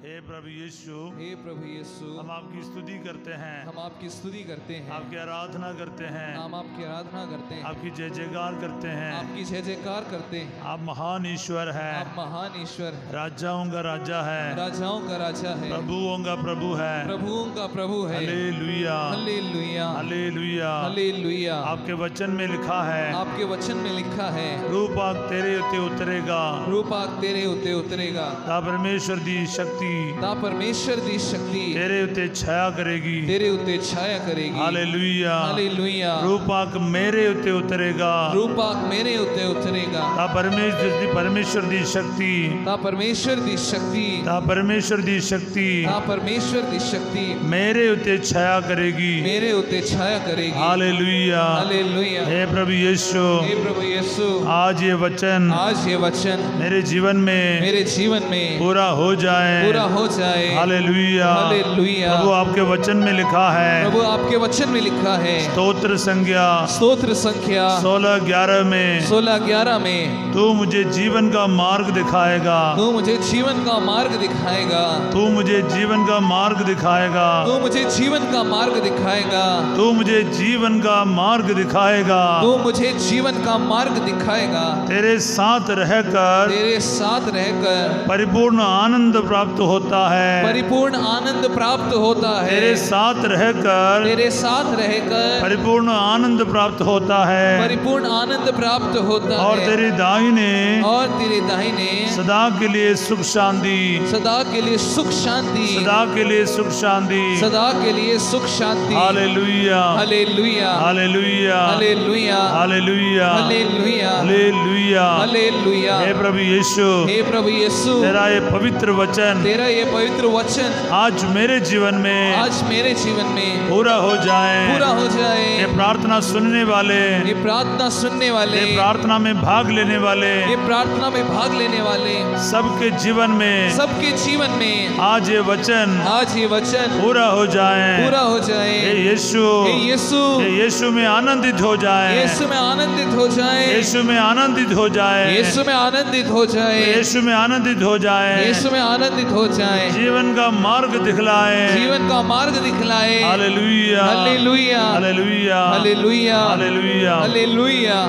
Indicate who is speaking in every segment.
Speaker 1: हे प्रभु यीशु,
Speaker 2: हे प्रभु यीशु,
Speaker 1: हम आपकी स्तुति करते हैं,
Speaker 2: हम आपकी स्तुति करते हैं,
Speaker 1: आपकी आराधना करते हैं,
Speaker 2: हम आपकी आराधना करते हैं,
Speaker 1: आपकी जय जयकार करते हैं।
Speaker 2: आपकी जय जयकार करते हैं।
Speaker 1: आप महान ईश्वर
Speaker 2: आप
Speaker 1: हैं,
Speaker 2: महान ईश्वर हैं,
Speaker 1: राजाओं का राजा है,
Speaker 2: राजाओं का राजा है,
Speaker 1: प्रभुओं का प्रभु है।
Speaker 2: प्रभुओं का प्रभु है।
Speaker 1: Hallelujah,
Speaker 2: hallelujah,
Speaker 1: hallelujah.
Speaker 2: हालेलुया।
Speaker 1: आपके वचन में लिखा है,
Speaker 2: आपके वचन में लिखा है,
Speaker 1: रूपाक तेरे उत्ते उतरेगा,
Speaker 2: रूपाक तेरे उत्ते उतरेगा,
Speaker 1: ता परमेश्वर दी शक्ति
Speaker 2: ता परमेश्वर दी शक्ति
Speaker 1: तेरे उत्ते छाया करेगी।
Speaker 2: तेरे उत्ते छाया करेगी।
Speaker 1: Hallelujah,
Speaker 2: hallelujah.
Speaker 1: रूपाक मेरे उत्ते उतरेगा,
Speaker 2: रूपाक मेरे उत्ते उतरेगा,
Speaker 1: ता परमेश्वर दी शक्ति,
Speaker 2: ता परमेश्वर दी शक्ति,
Speaker 1: ता परमेश्वर दी शक्ति
Speaker 2: ता परमेश्वर दी शक्ति
Speaker 1: मेरे उत्ते छाया करेगी।
Speaker 2: मेरे उत्ते छाया करेगी।
Speaker 1: Hallelujah,
Speaker 2: hallelujah.
Speaker 1: हे प्रभु यीशु,
Speaker 2: हे प्रभु यीशु,
Speaker 1: आज ये वचन
Speaker 2: आज ये वचन
Speaker 1: मेरे जीवन में
Speaker 2: मेरे जीवन में
Speaker 1: पूरा हो जाए,
Speaker 2: पूरा हो जाए।
Speaker 1: Hallelujah,
Speaker 2: hallelujah.
Speaker 1: प्रभु आपके वचन में लिखा है,
Speaker 2: प्रभु आपके वचन में लिखा है,
Speaker 1: स्तोत्र संज्ञा
Speaker 2: स्तोत्र संख्या
Speaker 1: 16:11 में
Speaker 2: 16:11 में,
Speaker 1: तू मुझे जीवन का मार्ग दिखाएगा,
Speaker 2: तू मुझे जीवन का मार्ग दिखाएगा,
Speaker 1: तू मुझे जीवन का मार्ग दिखाएगा,
Speaker 2: तू मुझे जीवन का मार्ग दिखाएगा,
Speaker 1: तू मुझे जीवन का मार्ग दिखाएगा।
Speaker 2: तू मुझे जीवन का मार्ग दिखाएगा।
Speaker 1: तेरे साथ रहकर
Speaker 2: तेरे साथ रहकर
Speaker 1: परिपूर्ण आनंद प्राप्त होता है,
Speaker 2: परिपूर्ण आनंद प्राप्त होता है।
Speaker 1: तेरे साथ रहकर
Speaker 2: तेरे साथ रहकर
Speaker 1: परिपूर्ण आनंद प्राप्त होता है,
Speaker 2: परिपूर्ण आनंद प्राप्त होता
Speaker 1: और
Speaker 2: है।
Speaker 1: तेरी दाहिने
Speaker 2: और तेरे दाहिने
Speaker 1: सदा के लिए सुख शांति,
Speaker 2: सदा के लिए सुख शांति,
Speaker 1: सदा के लिए सुख शांति।
Speaker 2: सदा के लिए सुख शांति।
Speaker 1: Hallelujah,
Speaker 2: hallelujah,
Speaker 1: hallelujah,
Speaker 2: hallelujah,
Speaker 1: hallelujah,
Speaker 2: hallelujah,
Speaker 1: hallelujah.
Speaker 2: Hallelujah.
Speaker 1: हे प्रभु यीशु,
Speaker 2: हे प्रभु यीशु,
Speaker 1: तेरा ये पवित्र वचन
Speaker 2: तेरा ये पवित्र वचन
Speaker 1: आज मेरे जीवन में
Speaker 2: आज मेरे जीवन में
Speaker 1: पूरा हो जाए,
Speaker 2: पूरा हो जाए।
Speaker 1: ये प्रार्थना सुनने वाले,
Speaker 2: ये प्रार्थना सुनने वाले,
Speaker 1: ये प्रार्थना में भाग लेने वाले,
Speaker 2: ये प्रार्थना में भाग लेने वाले
Speaker 1: सबके जीवन में
Speaker 2: सबके जीवन में
Speaker 1: आज ये वचन
Speaker 2: आज ये वचन
Speaker 1: पूरा हो जाए,
Speaker 2: पूरा हो जाए।
Speaker 1: हे यीशु,
Speaker 2: हे यीशु,
Speaker 1: हे यीशु में आनंदित हो जाए,
Speaker 2: यीशु में आनंदित हो जाए,
Speaker 1: यीशु में आनंदित हो जाए,
Speaker 2: यीशु में आनंदित हो जाए,
Speaker 1: यीशु में आनंदित हो जाए,
Speaker 2: यीशु में आनंदित हो जाए।
Speaker 1: जीवन का मार्ग दिखलाए,
Speaker 2: जीवन का मार्ग दिखलाए।
Speaker 1: Hallelujah,
Speaker 2: hallelujah,
Speaker 1: hallelujah,
Speaker 2: hallelujah,
Speaker 1: hallelujah.
Speaker 2: Hallelujah.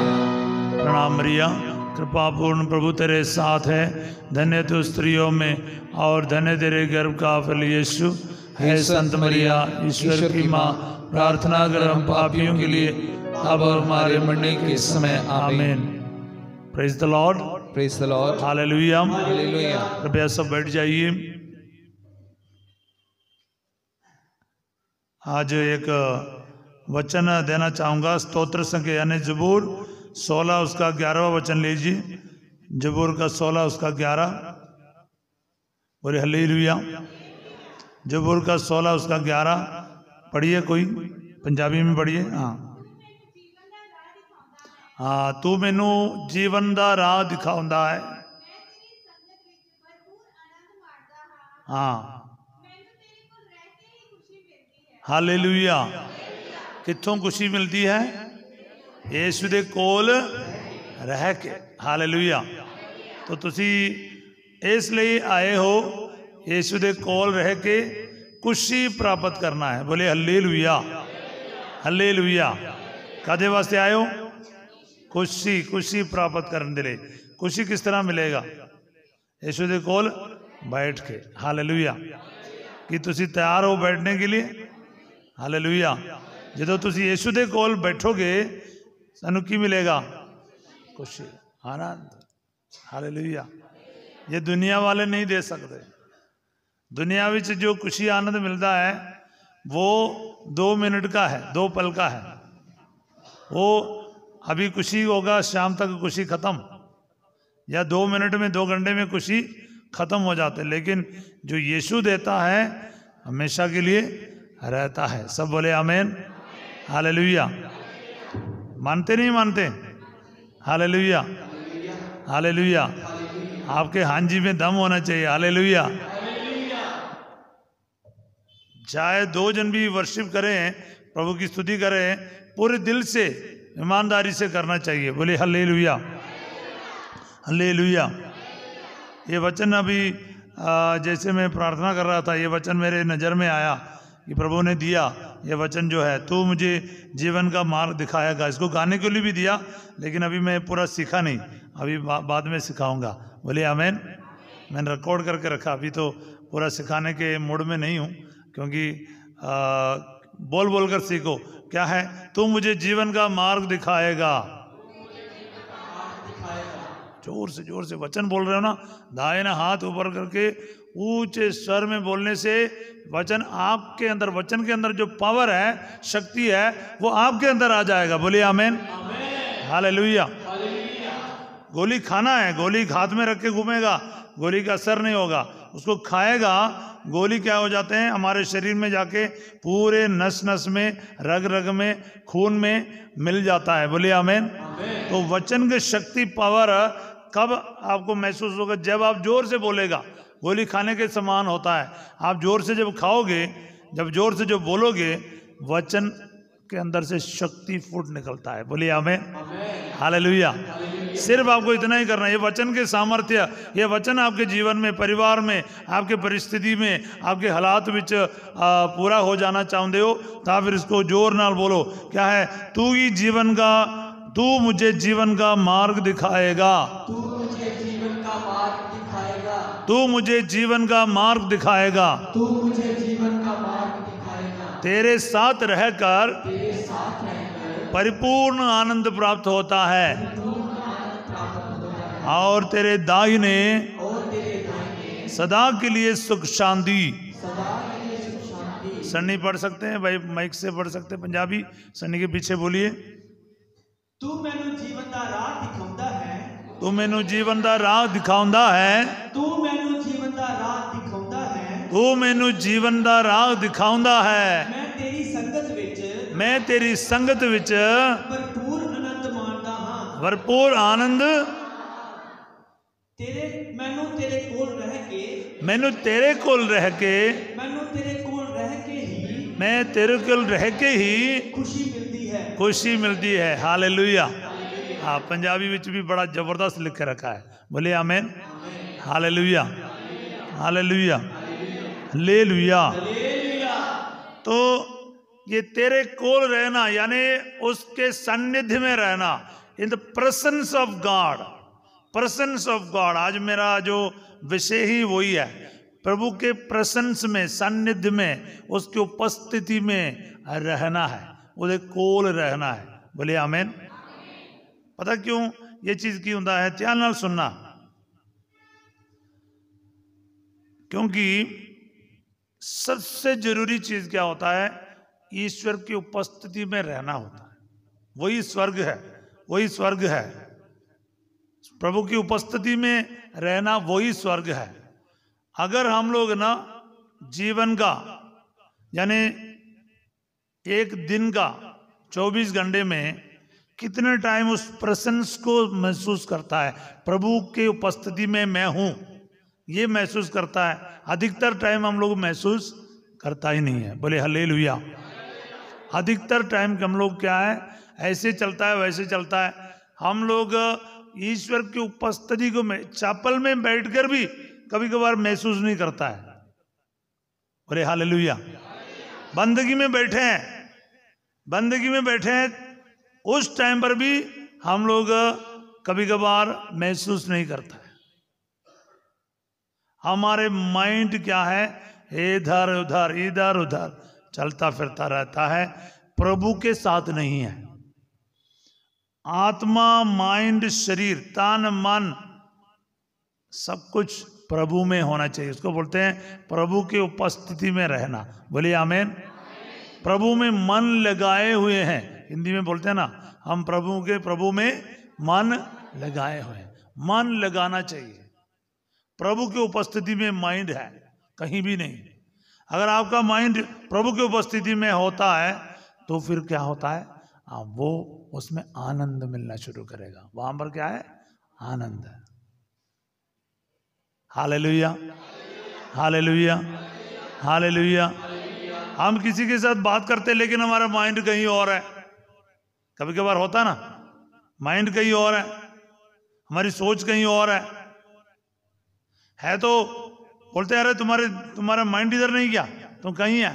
Speaker 1: प्रणाम मरिया, कृपा पूर्ण प्रभु तेरे साथ है, धन्य तू स्त्रियों में और धन्य तेरे गर्भ का फल यीशु। हे संत मरिया, ईश्वर की माँ, प्रार्थना कर हम पापियों के लिए अब और हमारे मरने के समय। आमीन। Praise the Lord,
Speaker 2: praise the Lord.
Speaker 1: Hallelujah.
Speaker 2: Hallelujah.
Speaker 1: कृपया सब बैठ जाइए। आज एक वचन देना चाहूँगा, स्तोत्र संख्या यानी जबूर 16 उसका 11वां वचन लीजिए। जबूर का 16 उसका 11, बोले हालेलुया। जबूर का 16 उसका 11 पढ़िए, कोई पंजाबी में पढ़िए। हाँ, तू मैनू जीवन दा राह दिखाउंदा है। हाँ, हालेलुया। कित्थों खुशी मिलती है? यीशु दे कोल रह के। हालेलुया। तो तुसी इसलिए आए हो, यीशु दे कोल रह के खुशी प्राप्त करना है। बोले हालेलुया, हालेलुया। कादे वास्ते आए हो? खुशी, खुशी प्राप्त करने दे लिए। खुशी किस तरह मिलेगा? यीशु दे कोल बैठ के। हालेलुया। कि तुसी तैयार हो बैठने के लिए? हालेलुया। जो तुसी यीशु दे कोल बैठोगे सानू की मिलेगा? खुशी, आनंद। हालेलुया। ये दुनिया वाले नहीं दे सकते। दुनिया विच जो खुशी आनंद मिलता है वो 2 मिनट का है, 2 पल का है। वो अभी खुशी होगा, शाम तक खुशी खत्म, या 2 मिनट में 2 घंटे में खुशी खत्म हो जाते। लेकिन जो यीशु देता है हमेशा के लिए रहता है। सब बोले आमीन, हालेलुया। मानते नहीं मानते? Hallelujah, hallelujah. आपके हांजी में दम होना चाहिए। हालेलुया। चाहे 2 जन भी वर्शिप करें, प्रभु की स्तुति करें, पूरे दिल से ईमानदारी से करना चाहिए। बोले हालेलुया, हालेलुया। ये वचन अभी जैसे मैं प्रार्थना कर रहा था, ये वचन मेरे नज़र में आया कि प्रभु ने दिया ये वचन जो है, तू मुझे जीवन का मार्ग दिखाएगा। इसको गाने के लिए भी दिया, लेकिन अभी मैं पूरा सीखा नहीं, अभी बाद में सिखाऊंगा। बोलिए आमेन। मैंने रिकॉर्ड करके रखा, अभी तो पूरा सिखाने के मूड में नहीं हूँ, क्योंकि बोल बोल कर सीखो। क्या है? तू मुझे जीवन का मार्ग दिखाएगा। जोर से वचन बोल रहे हो ना, दाहिना हाथ ऊपर करके ऊंचे स्वर में बोलने से वचन आपके अंदर, वचन के अंदर जो पावर है, शक्ति है, वो आपके अंदर आ जाएगा। बोलिए आमेन, हालेलुया। गोली खाना है, गोली हाथ में रख के घूमेगा, गोली का असर नहीं होगा। उसको खाएगा, गोली क्या हो जाते हैं, हमारे शरीर में जाके पूरे नस नस में, रग रग में, खून में मिल जाता है। बोलिए आमेन। तो वचन की शक्ति, पावर कब आपको महसूस होगा? जब आप जोर से बोलेगा। गोली खाने के समान होता है। आप जोर से जब खाओगे, जब जोर से जब बोलोगे, वचन के अंदर से शक्ति फूट निकलता है। बोलिए आमेन, हालेलुया। सिर्फ आपको इतना ही करना है। ये वचन के सामर्थ्य, ये वचन आपके जीवन में, परिवार में, आपके परिस्थिति में, आपके हालात विच पूरा हो जाना चाहते हो, तो फिर इसको जोर नाल बोलो। क्या है? तू ही जीवन का, तू मुझे जीवन का मार्ग दिखाएगा।
Speaker 3: तू मुझे जीवन का मार्ग दिखाएगा।
Speaker 1: तू मुझे जीवन का मार्ग दिखाएगा।
Speaker 3: तू मुझे जीवन का मार्ग दिखाएगा।
Speaker 1: तेरे साथ रहकर
Speaker 3: तेरे साथ रहकर
Speaker 1: परिपूर्ण आनंद प्राप्त होता है,
Speaker 3: पूर्ण आनंद प्राप्त होता है।
Speaker 1: और तेरे दाहिने
Speaker 3: और तेरे दाहिने
Speaker 1: सदा के लिए सुख शांति।
Speaker 3: सदा के लिए सुख शांति।
Speaker 1: सन्नी पढ़ सकते हैं भाई, माइक से पढ़ सकते हैं पंजाबी। सन्नी के पीछे बोलिए।
Speaker 3: तू मैनू जीवन दा राह दिखाਉਂਦਾ है।
Speaker 1: तू मैनू जीवन दा राह दिखाਉਂਦਾ है।
Speaker 3: तू मैनू जीवन दा राह दिखाਉਂਦਾ है।
Speaker 1: तू मैनू जीवन दा राह दिखाਉਂਦਾ है।
Speaker 3: मैं तेरी संगत विच
Speaker 1: मैं तेरी संगत विच
Speaker 3: भरपूर आनंद माणदा हां।
Speaker 1: भरपूर आनंद,
Speaker 3: तेरे मैनू तेरे कोल रह के,
Speaker 1: मैनू तेरे कोल रह के,
Speaker 3: मैनू तेरे कोल रह के ही
Speaker 1: मैं तेरे कोल रह के ही
Speaker 3: खुशी मिलती है।
Speaker 1: खुशी मिलती है। हालेलुया। हाँ, पंजाबी विच भी बड़ा जबरदस्त लिख के रखा है। बोले आमेन, हालेलुया, हालेलुया, हालेलुया। तो ये तेरे कोल रहना, यानी उसके सानिध्य में रहना, in the presence of God, presence of God. आज मेरा जो विषय ही वही है, प्रभु के प्रेजेंस में, सानिध्य में, उसकी उपस्थिति में रहना है, उसके कोल रहना है। बोले आमेन। पता क्यों ये चीज की होता है? ध्यान नाल सुनना। क्योंकि सबसे जरूरी चीज क्या होता है? ईश्वर की उपस्थिति में रहना होता है। वही स्वर्ग है, वही स्वर्ग है। प्रभु की उपस्थिति में रहना वही स्वर्ग है। अगर हम लोग ना जीवन का, यानी एक दिन का 24 घंटे में कितने टाइम उस प्रेजेंस को महसूस करता है, प्रभु के उपस्थिति में मैं हूं, ये महसूस करता है, अधिकतर टाइम हम लोग महसूस करता ही नहीं है। बोले हालेलुया। अधिकतर टाइम हम लोग क्या है, ऐसे चलता है, वैसे चलता है। हम लोग ईश्वर की उपस्थिति को चैपल में बैठकर भी कभी कभार महसूस नहीं करता है। बोले हालेलुया। बंदगी में बैठे हैं, बंदगी में बैठे हैं, उस टाइम पर भी हम लोग कभी कभार महसूस नहीं करता है। हमारे माइंड क्या है? इधर उधर, इधर उधर चलता फिरता रहता है, प्रभु के साथ नहीं है। आत्मा, माइंड, शरीर, तन, मन, सब कुछ प्रभु में होना चाहिए। उसको बोलते हैं प्रभु के उपस्थिति में रहना। बोलिए आमेन। प्रभु में मन लगाए हुए हैं, हिंदी में बोलते हैं ना, हम प्रभु में मन लगाए हुए हैं। मन लगाना चाहिए। प्रभु की उपस्थिति में माइंड है, कहीं भी नहीं। अगर आपका माइंड प्रभु की उपस्थिति में होता है तो फिर क्या होता है? वो उसमें आनंद मिलना शुरू करेगा। वहां पर क्या है? आनंद है। Hallelujah, hallelujah, hallelujah. हम किसी के साथ बात करते हैं लेकिन हमारा माइंड कहीं और है। कभी कभार होता ना, माइंड कहीं और है, हमारी सोच कहीं और है तो बोलते हैं अरे तुम्हारा माइंड इधर नहीं गया, तुम कहीं है,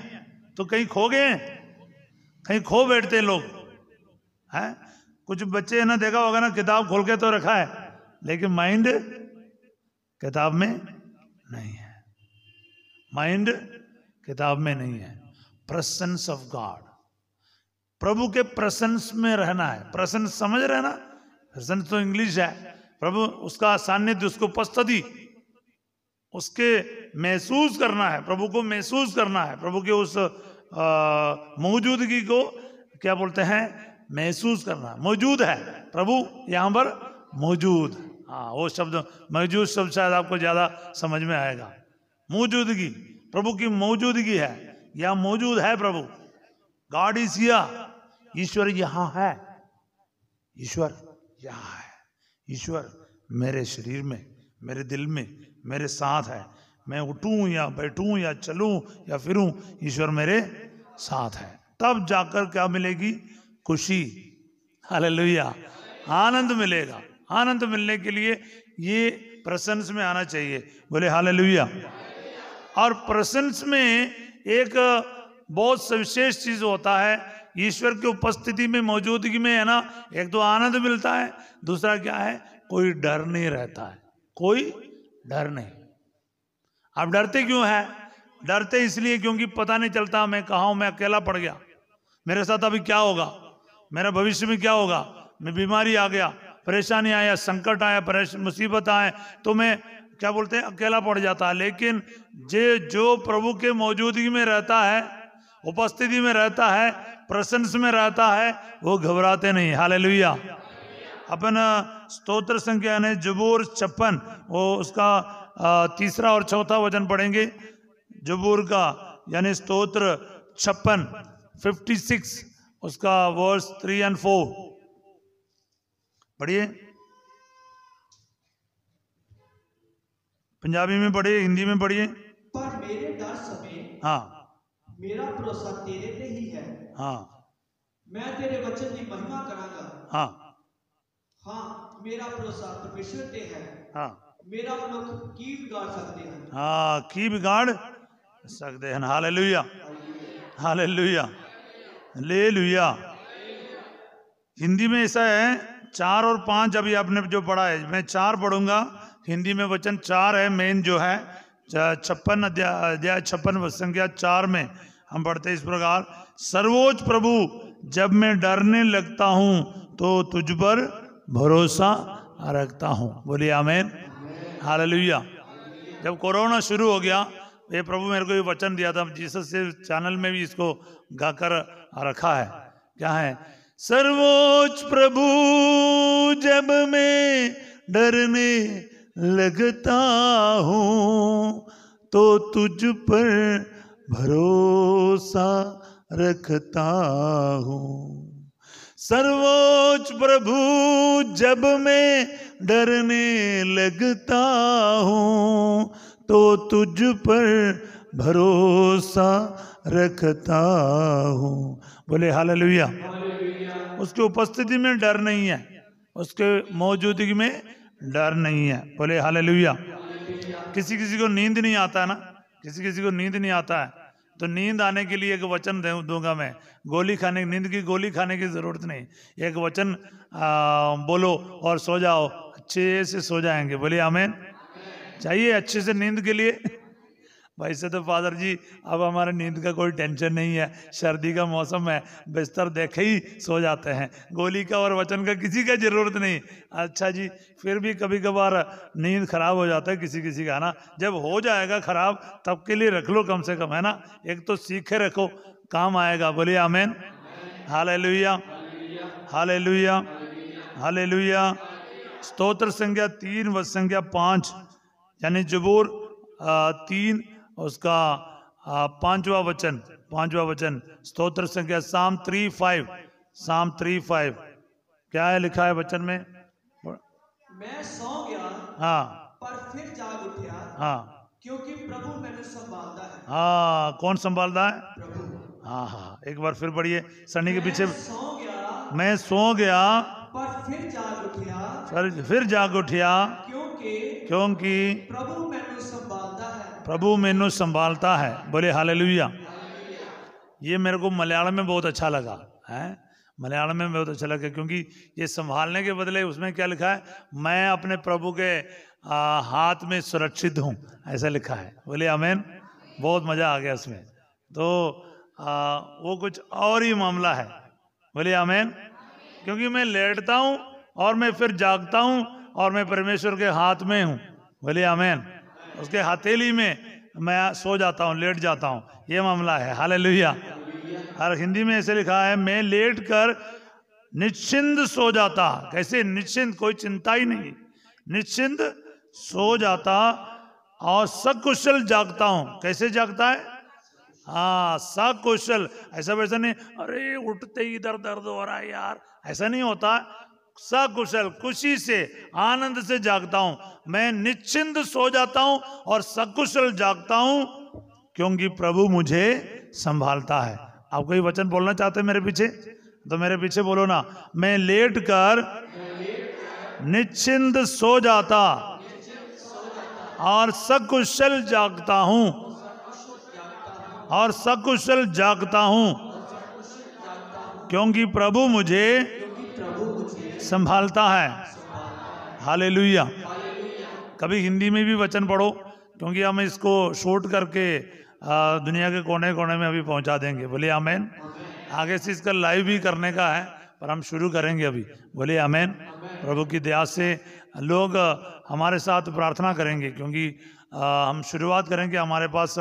Speaker 1: तो कहीं खो गए हैं, कहीं खो बैठते हैं लोग हैं। कुछ बच्चे है ना, देखा होगा ना, किताब खोल के तो रखा है लेकिन माइंड किताब में नहीं है, माइंड किताब में नहीं है। प्रेजेंस ऑफ गॉड, प्रभु के प्रेजेंस में रहना है। प्रेजेंस समझ रहे ना, प्रेजेंस तो इंग्लिश है, प्रभु उसका सान्निध्य, उसको उपस्थिति, उसके महसूस करना है, प्रभु को महसूस करना है, प्रभु के उस मौजूदगी को क्या बोलते हैं, महसूस करना। मौजूद है प्रभु यहाँ पर, मौजूद, हाँ वो शब्द मौजूद शब्द शायद आपको ज्यादा समझ में आएगा। मौजूदगी, प्रभु की मौजूदगी है, यहाँ मौजूद है प्रभु। गॉड इज हियर, ईश्वर यहाँ है, ईश्वर यहाँ है, ईश्वर मेरे शरीर में, मेरे दिल में, मेरे साथ है। मैं उठूं या बैठूं या चलूं या फिरूं, ईश्वर मेरे साथ है। तब जाकर क्या मिलेगी, खुशी, हालेलुया, आनंद मिलेगा। आनंद मिलने के लिए ये प्रेजेंस में आना चाहिए, बोले हालेलुया। और प्रेजेंस में एक बहुत सविशेष चीज होता है, ईश्वर की उपस्थिति में, मौजूदगी में है ना, एक तो आनंद मिलता है, दूसरा क्या है, कोई डर नहीं रहता है, कोई डर नहीं। अब डरते क्यों है, डरते इसलिए क्योंकि पता नहीं चलता मैं कहाँ हूं, मैं अकेला पड़ गया, मेरे साथ अभी क्या होगा, मेरा भविष्य में क्या होगा, मैं बीमारी आ गया, परेशानी आया, संकट आया, मुसीबत आए, तो मैं क्या बोलते हैं, अकेला पड़ जाता है। लेकिन जो प्रभु के मौजूदगी में रहता है, उपस्थिति में रहता है, प्रेजेंस में रहता है, वो घबराते नहीं। हालेलुया। अपन स्तोत्र संख्या ने जबूर 56, वो उसका तीसरा और चौथा वचन पढ़ेंगे, जबूर का यानी स्तोत्र 56 56, उसका वर्स 3 और 4 पढ़िए। पंजाबी में पढ़िए, हिंदी में पढ़िए।
Speaker 3: पर मेरे डर समय
Speaker 1: हाँ,
Speaker 3: मेरा भरोसा तेरे पे ही है।
Speaker 1: हाँ,
Speaker 3: मैं तेरे वचन की महिमा करांगा।
Speaker 1: हाँ,
Speaker 3: हाँ, मेरा भरोसा परमेश्वर पे है।
Speaker 1: हाँ,
Speaker 3: मेरा मनुख की बिगाड़ सकते हैं।
Speaker 1: हाँ, की बिगाड़ सकते हैं। Hallelujah, hallelujah, hallelujah. हिंदी में ऐसा है 4 और 5, अभी आपने जो पढ़ा है, मैं 4 पढ़ूंगा। हिंदी में वचन 4 है, मेन जो है 56 अध्याय 56 संख्या 4 में हम पढ़ते हैं इस प्रकार, सर्वोच्च प्रभु जब मैं डरने लगता हूं तो तुझ पर भरोसा रखता हूं। बोलिए आमीन, हालेलुया। जब कोरोना शुरू हो गया, ये प्रभु मेरे को ये वचन दिया था, जीसस से चैनल में भी इसको गाकर रखा है। क्या है, सर्वोच्च प्रभु जब मैं डरने लगता हूं तो तुझ पर भरोसा रखता हूं। सर्वोच्च प्रभु जब मैं डरने लगता हूं तो तुझ पर भरोसा रखता हूं। बोले हालेलुया। उसकी उपस्थिति में डर नहीं है, उसके मौजूदगी में डर नहीं है। बोले हालेलुया। किसी किसी को नींद नहीं आता है ना, किसी किसी को नींद नहीं आता है, तो नींद आने के लिए एक वचन दूंगा मैं। गोली खाने, नींद की गोली खाने की जरूरत नहीं, एक वचन बोलो और सो जाओ, अच्छे से सो जाएंगे। बोलिए आमीन। चाहिए अच्छे से नींद के लिए वैसे तो फादर जी अब हमारे नींद का कोई टेंशन नहीं है, सर्दी का मौसम है, बिस्तर देखे ही सो जाते हैं, गोली का और वचन का किसी का जरूरत नहीं। अच्छा जी, फिर भी कभी कभार नींद खराब हो जाता है किसी किसी का ना, जब हो जाएगा खराब तब के लिए रख लो कम से कम, है ना, एक तो सीखे रखो, काम आएगा। बोलिए आमीन, हालेलुया, हालेलुया, हालेलुया। स्तोत्र संख्या 3 व संख्या 5 यानी जबूर 3 उसका 5वां वचन, स्तोत्र संख्या साम 3:5 क्या है लिखा है वचन में?
Speaker 3: मैं सो गया,
Speaker 1: हाँ,
Speaker 3: पर फिर जाग उठा,
Speaker 1: हाँ,
Speaker 3: क्योंकि प्रभु मैंने संभालता है।
Speaker 1: हाँ, कौन संभालता है?
Speaker 3: प्रभु।
Speaker 1: हाँ, हाँ, एक बार फिर पढ़िए सनी के पीछे।
Speaker 3: मैं सो गया,
Speaker 1: पर
Speaker 3: फिर जाग उठा,
Speaker 1: क्योंकि
Speaker 3: क्योंकि प्रभु मैंने संभालता है।
Speaker 1: प्रभु मैनू संभालता है। बोले हालेलुया। ये मेरे को मलयालम में बहुत अच्छा लगा है, मलयालम में बहुत अच्छा लगा, क्योंकि ये संभालने के बदले उसमें क्या लिखा है, मैं अपने प्रभु के हाथ में सुरक्षित हूँ, ऐसा लिखा है। बोले आमेन। बहुत मजा आ गया उसमें। तो वो कुछ और ही मामला है। बोले आमेन। क्योंकि मैं लेटता हूँ और मैं फिर जागता हूँ और मैं परमेश्वर के हाथ में हूँ। बोले आमेन। उसके हथेली में मैं सो जाता हूँ, लेट जाता हूँ, ये मामला है। हालेलुया। और हिंदी में ऐसे लिखा है, मैं लेट कर निश्चिंत सो जाता। कैसे निश्चिंत? कोई चिंता ही नहीं, निश्चिंत सो जाता और सकुशल जागता हूँ। कैसे जागता है? हाँ, सकुशल। ऐसा वैसा नहीं, अरे उठते ही इधर दर्द हो रहा है यार, ऐसा नहीं होता। सकुशल, खुशी से, आनंद से जागता हूं। मैं निश्चिंत सो जाता हूं और सकुशल जागता हूं, क्योंकि प्रभु मुझे संभालता है। आप कोई वचन बोलना चाहते हैं मेरे पीछे? तो मेरे पीछे बोलो ना, मैं लेट कर निश्चिंत सो जाता और सकुशल जागता हूं, और सकुशल जागता हूं, क्योंकि प्रभु मुझे संभालता है। हालेलुया। कभी हिंदी में भी वचन पढ़ो, क्योंकि हम इसको शूट करके दुनिया के कोने कोने में अभी पहुंचा देंगे। बोले आमेन। आगे से इसका लाइव भी करने का है, पर हम शुरू करेंगे अभी। बोले आमेन। प्रभु की दया से लोग हमारे साथ प्रार्थना करेंगे, क्योंकि हम शुरुआत करेंगे। हमारे पास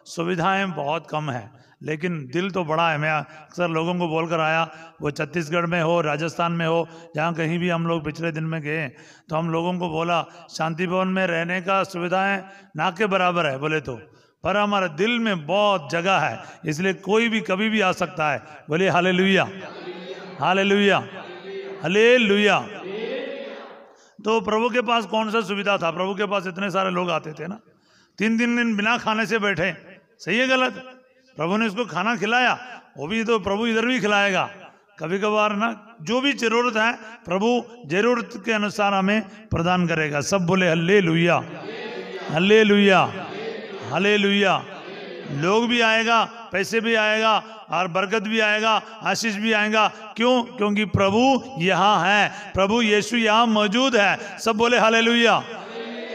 Speaker 1: सुविधाएं बहुत कम है, लेकिन दिल तो बड़ा है। मैं अक्सर लोगों को बोलकर आया, वो छत्तीसगढ़ में हो, राजस्थान में हो, जहाँ कहीं भी हम लोग पिछले दिन में गए, तो हम लोगों को बोला शांति भवन में रहने का सुविधाएं ना के बराबर है बोले तो, पर हमारे दिल में बहुत जगह है, इसलिए कोई भी कभी भी आ सकता है। बोले हालेलुया, हालेलुया, हालेलुया। तो प्रभु के पास कौन सा सुविधा था? प्रभु के पास इतने सारे लोग आते थे ना, 3 दिन बिना खाने से बैठे। सही है गलत? प्रभु ने इसको खाना खिलाया, वो भी तो प्रभु इधर भी खिलाएगा। कभी कभार ना, जो भी जरूरत है प्रभु जरूरत के अनुसार हमें प्रदान करेगा। सब बोले हालेलुया, हालेलुया, हालेलुया। लोग भी आएगा, पैसे भी आएगा, और बरकत भी आएगा, आशीष भी आएगा। क्यों? क्योंकि प्रभु यहाँ है, प्रभु यीशु यहाँ मौजूद है। सब बोले हालेलुया।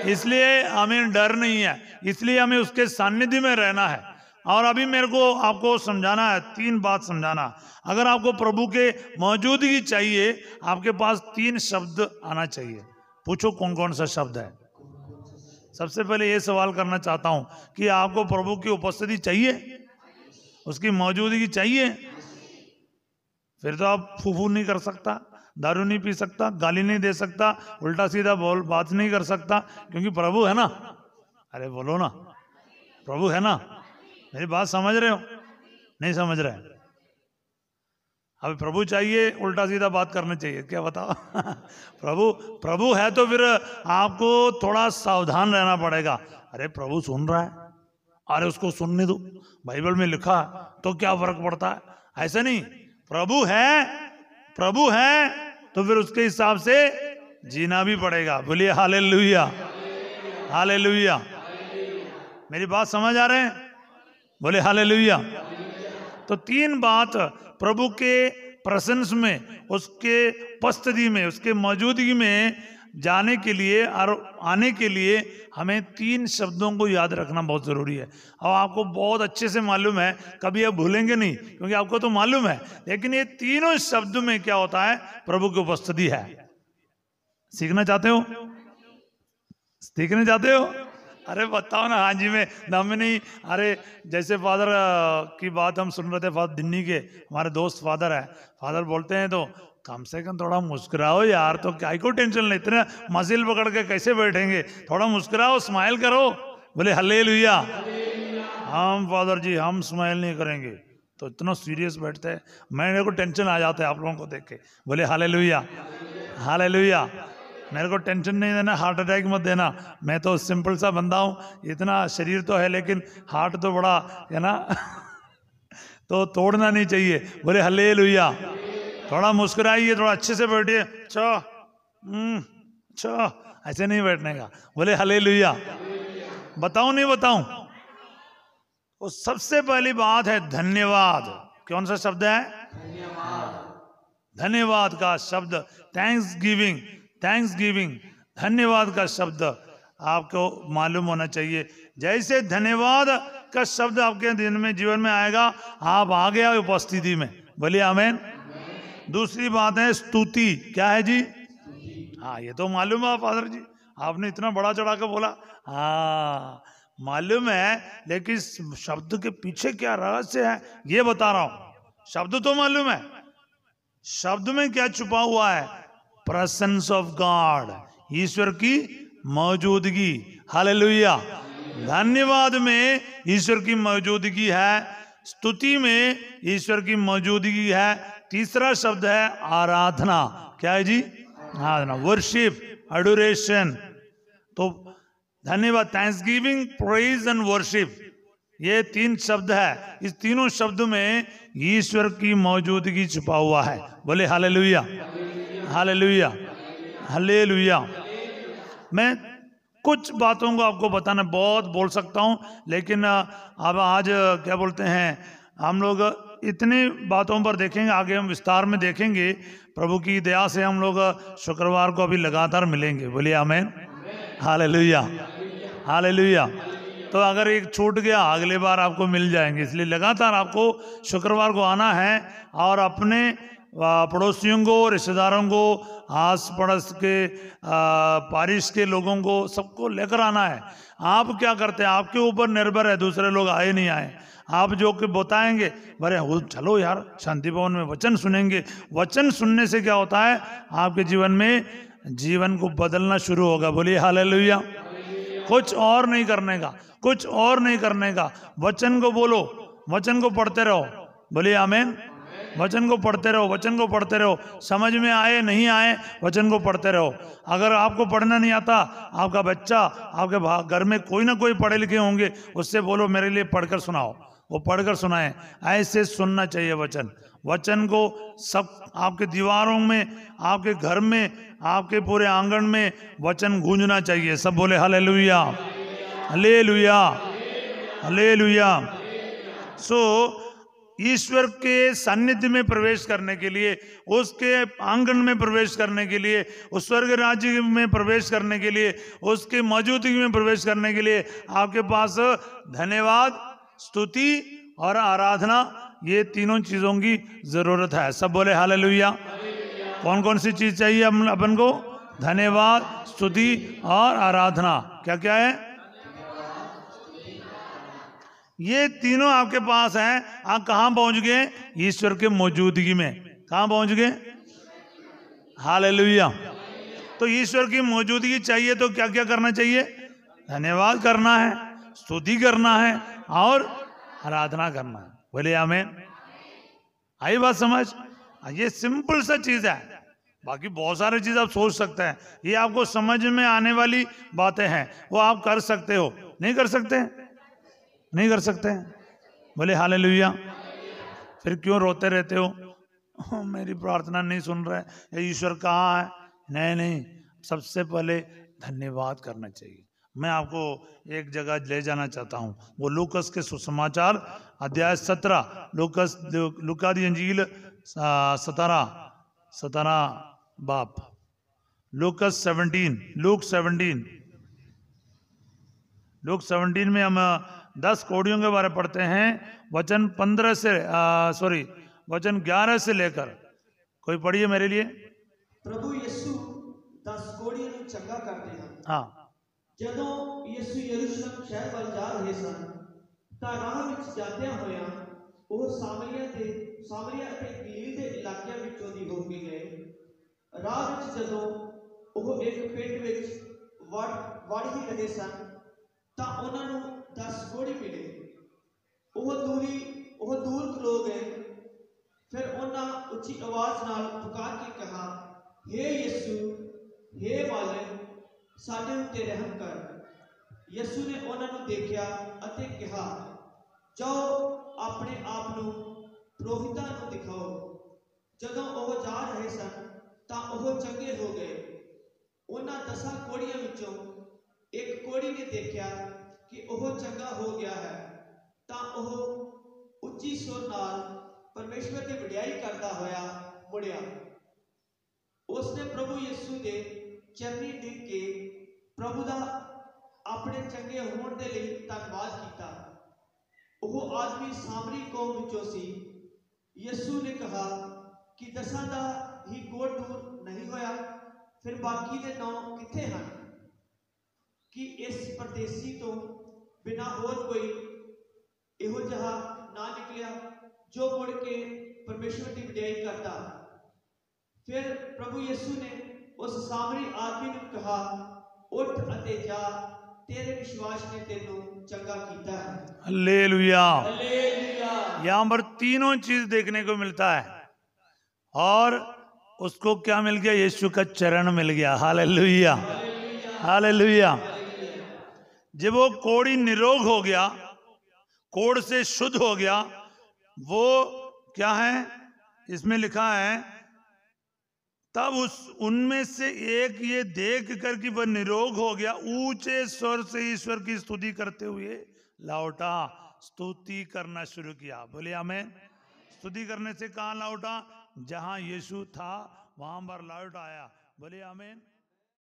Speaker 1: इसलिए हमें डर नहीं है, इसलिए हमें उसके सानिध्य में रहना है। और अभी मेरे को आपको समझाना है, 3 बात समझाना। अगर आपको प्रभु के मौजूदगी चाहिए, आपके पास 3 शब्द आना चाहिए। पूछो कौन कौन सा शब्द है? सबसे पहले ये सवाल करना चाहता हूं कि आपको प्रभु की उपस्थिति चाहिए, उसकी मौजूदगी चाहिए? फिर तो आप फूफू नहीं कर सकता, दारू नहीं पी सकता, गाली नहीं दे सकता, उल्टा सीधा बात नहीं कर सकता, क्योंकि प्रभु है ना। अरे बोलो ना, प्रभु है ना। मेरी बात समझ रहे हो? नहीं समझ रहे? अभी प्रभु चाहिए, उल्टा सीधा बात करनी चाहिए, क्या बताओ? प्रभु है तो फिर आपको थोड़ा सावधान रहना पड़ेगा। अरे प्रभु सुन रहा है, अरे उसको सुनने दो, बाइबल में लिखा है, तो क्या फर्क पड़ता है? ऐसा नहीं, प्रभु है तो फिर उसके हिसाब से जीना भी पड़ेगा। बोलिए हालेलुया, हालेलुया। मेरी बात समझ आ रहे हैं? बोले हालेलुया। तो 3 बात प्रभु के प्रेजेंस में, उसके उपस्थिति में, उसके मौजूदगी में जाने के लिए और आने के लिए हमें 3 शब्दों को याद रखना बहुत जरूरी है। और आपको बहुत अच्छे से मालूम है, कभी आप भूलेंगे नहीं, क्योंकि आपको तो मालूम है। लेकिन ये तीनों शब्द में क्या होता है? प्रभु की उपस्थिति है। सीखना चाहते हो? सीखना चाहते हो? अरे बताओ ना। हाँ जी, मैं दम नहीं। अरे जैसे फादर की बात हम सुन रहे थे, फादर दिन्नी के, हमारे दोस्त फादर है। फादर बोलते हैं तो कम से कम थोड़ा मुस्कुराओ यार, तो क्या को टेंशन नहीं, इतने मसिल पकड़ के कैसे बैठेंगे? थोड़ा मुस्कुराओ, स्माइल करो। बोले हालेलुया। हम फादर जी हम स्माइल नहीं करेंगे, तो इतना सीरियस बैठते हैं, मेरे को टेंशन आ जाता है आप लोगों को देख के। बोले हालेलुया, हालेलुया। मेरे को टेंशन नहीं देना, हार्ट अटैक मत देना। मैं तो सिंपल सा बंदा हूँ, इतना शरीर तो है लेकिन हार्ट तो बड़ा है ना। तो तोड़ना नहीं चाहिए। बोले हालेलुया। थोड़ा मुस्कुराइए, थोड़ा अच्छे से बैठिए। अच्छा, ऐसे नहीं बैठने का। बोले हालेलुया। बताऊं नहीं बताऊं? वो सबसे पहली बात है धन्यवाद। कौन सा शब्द है? धन्यवाद का शब्द, थैंक्स गिविंग, थैंक्स गिविंग, धन्यवाद का शब्द आपको मालूम होना चाहिए। जैसे धन्यवाद का शब्द आपके दिन में जीवन में आएगा, आप आ गया उपस्थिति में। बोलिए आमीन। दूसरी बात है स्तुति। क्या है जी? हाँ, ये तो मालूम है फादर जी, आपने इतना बड़ा चढ़ा कर बोला। हाँ मालूम है, लेकिन शब्द के पीछे क्या रहस्य है ये बता रहा हूं। शब्द तो मालूम है, शब्द में क्या छुपा हुआ है? प्रेजेंस ऑफ गॉड, ईश्वर की मौजूदगी। हालेलुया। धन्यवाद में ईश्वर की मौजूदगी है, स्तुति में ईश्वर की मौजूदगी है। तीसरा शब्द है आराधना। क्या है जी? आराधना, वर्शिप, एडोरेशन। तो धन्यवाद, थैंक्सगिविंग, प्रेज एंड वर्शिप, ये तीन शब्द है। इस तीनों शब्द में ईश्वर की मौजूदगी छुपा हुआ है। बोले हालेलुया, हालेलुया, हालेलुया। मैं कुछ बातों को आपको बताना बहुत बोल सकता हूं, लेकिन अब आज क्या बोलते हैं, हम लोग इतनी बातों पर देखेंगे, आगे हम विस्तार में देखेंगे। प्रभु की दया से हम लोग शुक्रवार को अभी लगातार मिलेंगे। बोलिए आमीन, हालेलुया, हालेलुया। तो अगर एक छूट गया, अगले बार आपको मिल जाएंगे, इसलिए लगातार आपको शुक्रवार को आना है और अपने पड़ोसियों को, रिश्तेदारों को, आस पड़ोस के पारिश के लोगों को, सबको लेकर आना है। आप क्या करते हैं, आपके ऊपर निर्भर है, दूसरे लोग आए नहीं आए। आप जो कि बताएंगे, अरे चलो यार शांति भवन में वचन सुनेंगे। वचन सुनने से क्या होता है, आपके जीवन में जीवन को बदलना शुरू होगा। बोलिए हालेलुया। कुछ और नहीं करने का, कुछ और नहीं करने का। वचन को बोलो, वचन को पढ़ते रहो। बोलिए आमीन। वचन को पढ़ते रहो, वचन को पढ़ते रहो। समझ में आए नहीं आए, वचन को पढ़ते रहो। अगर आपको पढ़ना नहीं आता, आपका बच्चा, आपके घर में कोई ना कोई पढ़े लिखे होंगे, उससे बोलो मेरे लिए पढ़कर सुनाओ, वो पढ़कर सुनाए। ऐसे सुनना चाहिए वचन। वचन को सब आपके दीवारों में, आपके घर में, आपके पूरे आंगन में वचन गूंजना चाहिए। सब बोले हालेलुया, हालेलुया, हालेलुया। सो ईश्वर के सानिध्य में प्रवेश करने के लिए, उसके आंगन में प्रवेश करने के लिए, उस स्वर्ग राज्य में प्रवेश करने के लिए, उसके मौजूदगी में प्रवेश करने के लिए आपके पास धन्यवाद, स्तुति और आराधना, ये तीनों चीजों की जरूरत है। सब बोले हालेलुया। कौन कौन सी चीज चाहिए अपन को? धन्यवाद, स्तुति और आराधना। क्या क्या है? ये तीनों आपके पास हैं। आप कहां पहुंच गए? ईश्वर के मौजूदगी में। कहां पहुंच गए? हालेलुया। तो ईश्वर की मौजूदगी चाहिए तो क्या क्या करना चाहिए? धन्यवाद करना है, स्तुति करना है और आराधना करना है। बोले आमीन। आई बात समझ? ये सिंपल सा चीज है। बाकी बहुत सारी चीज आप सोच सकते हैं, ये आपको समझ में आने वाली बातें हैं, वो आप कर सकते हो। नहीं कर सकते? नहीं कर सकते? बोले हालेलुया। फिर क्यों रोते रहते हो, मेरी प्रार्थना नहीं सुन रहा है, ये ईश्वर कहाँ है? नहीं नहीं, सबसे पहले धन्यवाद करना चाहिए। मैं आपको एक जगह ले जाना चाहता हूँ, वो लूकस के सुसमाचार अध्याय 17, लूका दी अंजील 17 बाप, लूकस 17, लूक 17 में हम 10 कोड़ियों के बारे में पढ़ते हैं। वचन 15 से वचन 11 से लेकर, कोई पढ़िए मेरे लिए।
Speaker 3: प्रभु यीशु 10 कोड़ियों ਨੂੰ ਚੰਗਾ ਕਰਦੇ ਹਨ।
Speaker 1: हाँ।
Speaker 3: ਜਦੋਂ ਯीशु यरूशलेम शहर ਵੱਲ ਜਾ ਰਹੇ ਸਨ ਤਾਂ ਰਾਹ ਵਿੱਚ ਜਾਂਦਿਆਂ ਹੋਇਆਂ ਉਹ ਸਾਮਰੀਆ ਅਤੇ ਗਲੀਲ ਦੇ ਇਲਾਕਿਆਂ ਵਿੱਚੋਂ ਦੀ ਹੋ ਕੇ ਗਏ। ਰਾਹ ਵਿੱਚ ਜਦੋਂ ਉਹ ਇੱਕ ਪਿੰਡ ਵਿੱਚ ਵੜ ਹੀ ਰਹੇ ਸਨ ਤਾਂ ਉਹਨਾਂ ਨੂੰ 10 ਕੋੜੀ ਮਿਲੇ। ਉਹ ਦੂਰ ਖਲੋ ਗਏ। ਫਿਰ ਉਹਨਾਂ ਉੱਚੀ ਆਵਾਜ਼ ਨਾਲ ਪੁਕਾਰ ਕੇ ਕਿਹਾ, हे यीशु, हे मालिक, ਸਾਡੇ ਉੱਤੇ ਰਹਿਮ ਕਰ। ਯਿਸੂ ਨੇ ਉਹਨਾਂ ਨੂੰ ਦੇਖਿਆ ਅਤੇ ਕਿਹਾ, ਜਾਓ ਆਪਣੇ ਆਪ ਨੂੰ ਪੁਰੋਹਿਤਾਂ ਨੂੰ ਦਿਖਾਓ। ਜਦੋਂ ਉਹ ਜਾ ਰਹੇ ਸਨ ਤਾਂ ਉਹ ਚੰਗੇ ਹੋ ਗਏ। ਉਹਨਾਂ 10 ਕੋੜੀਆਂ ਵਿੱਚੋਂ ਇੱਕ ਕੋੜੀ ਨੇ ਦੇਖਿਆ ਕਿ ਉਹ ਚੰਗਾ ਹੋ ਗਿਆ ਹੈ ਤਾਂ ਉਹ ਉੱਚੀ ਸੁਰ ਨਾਲ ਪਰਮੇਸ਼ਵਰ ਦੀ ਵਡਿਆਈ ਕਰਦਾ ਹੋਇਆ ਮੁੜਿਆ। ਉਸਨੇ ਪ੍ਰਭੂ ਯਿਸੂ ਦੇ ਚਰਨੀ ਡਿੱਗ ਕੇ ਪ੍ਰਭੂ ਦਾ ਆਪਣੇ ਚੰਗੇ ਹੋਣ ਦੇ ਲਈ ਧੰਨਵਾਦ ਕੀਤਾ। ਉਹ ਆਦਮੀ ਸਾਮਰੀ ਕੌਮ ਵਿੱਚੋਂ ਸੀ। ਯਿਸੂ ਨੇ ਕਿਹਾ ਕਿ 10 ਦਾ ਹੀ ਕੋੜ ਦੂਰ ਨਹੀਂ ਹੋਇਆ, ਫਿਰ ਬਾਕੀ ਦੇ 9 ਕਿੱਥੇ ਹਨ? ਕਿ ਇਸ ਪਰਦੇਸੀ ਤੋਂ ਬਿਨਾਂ ਹੋਰ ਕੋਈ ਇਹੋ ਜਿਹਾ ਨਾ ਨਿਕਲਿਆ ਜੋ ਮੁੜ ਕੇ ਪਰਮੇਸ਼ਵਰ ਦੀ ਵਡਿਆਈ ਕਰਦਾ। ਫਿਰ ਪ੍ਰਭੂ ਯਿਸੂ ਨੇ ਉਸ ਸਾਮਰੀ ਆਦਮੀ ਨੂੰ ਕਿਹਾ, ਉੱਠ ਅਤੇ ਜਾ, तेरे विश्वास ने तेनू चंगा कीता है।
Speaker 1: हालेलुया।
Speaker 3: हालेलुया।
Speaker 1: यहाँ पर तीनों चीज देखने को मिलता है और उसको क्या मिल गया? यीशु का चरण मिल गया। Hallelujah, hallelujah. जब वो कोढ़ी निरोग हो गया, कोढ़ से शुद्ध हो गया, वो क्या है इसमें लिखा है, तब उनमें से एक ये देख कर कि वह निरोग हो गया, ऊंचे स्वर से ईश्वर की स्तुति करते हुए लौटा। स्तुति करना शुरू किया। बोले आमीन। स्तुति करने से कहाँ लौटा? जहां यीशु था वहां पर लौट आया। बोले आमीन।